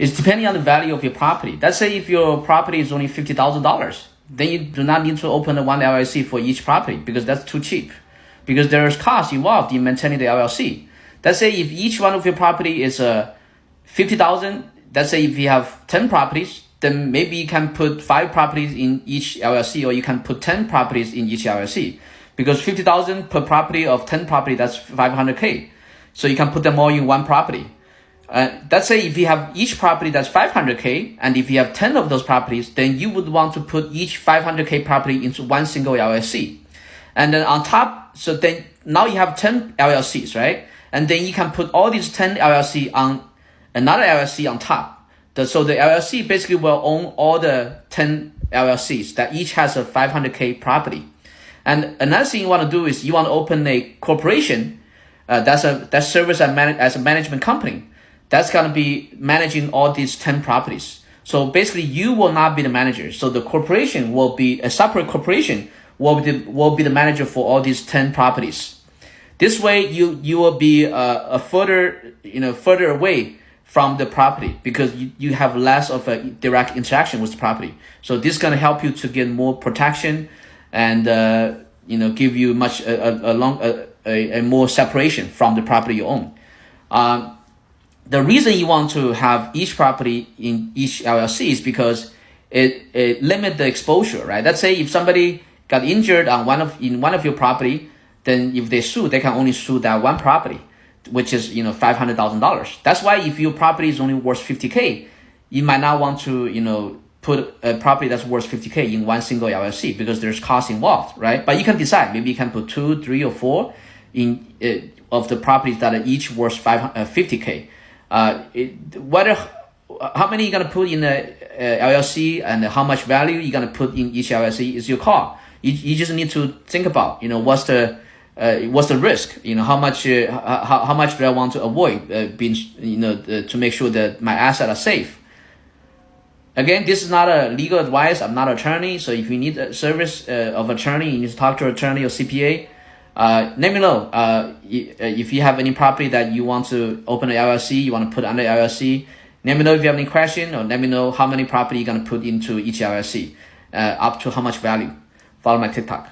It's depending on the value of your property. Let's say if your property is only $50,000, then you do not need to open a one LLC for each property because that's too cheap. Because there's cost involved in maintaining the LLC. Let's say if each one of your property is 50,000, let's say if you have 10 properties, then maybe you can put 5 properties in each LLC, or you can put 10 properties in each LLC. Because 50,000 per property of 10 property, that's 500K. So you can put them all in one property. Let's say if you have each property that's 500K, and if you have 10 of those properties, then you would want to put each 500K property into one single LLC. And then on top, so then now you have 10 LLCs, right? And then you can put all these 10 LLC on another LLC on top. So the LLC basically will own all the 10 LLCs that each has a 500K property. And another thing you want to do is you want to open a corporation that serves as a management company. That's going to be managing all these 10 properties. So basically you will not be the manager. So the corporation will be a separate corporation, will be the manager for all these 10 properties. This way you will be further away from the property because you have less of a direct interaction with the property. So this is going to help you to get more protection and give you much a more separation from the property you own. The reason you want to have each property in each LLC is because it limits the exposure, right? Let's say if somebody got injured on one of your property, then if they sue, they can only sue that one property, which is $500,000. That's why if your property is only worth 50K, you might not want to put a property that's worth 50K in one single LLC because there's cost involved, right? But you can decide, maybe you can put 2, 3, or 4 in of the properties that are each worth 50K. How many you're gonna put in a LLC and how much value you're gonna put in each LLC is your call. You just need to think about what's the risk, how much do I want to avoid being to make sure that my assets are safe. Again, this is not a legal advice. I'm not an attorney, so if you need a service of attorney, you need to talk to an attorney or CPA. Let me know if you have any property that you want to open an LLC, you want to put under LLC. Let me know if you have any question, or let me know how many property you're going to put into each LLC, up to how much value. Follow my TikTok.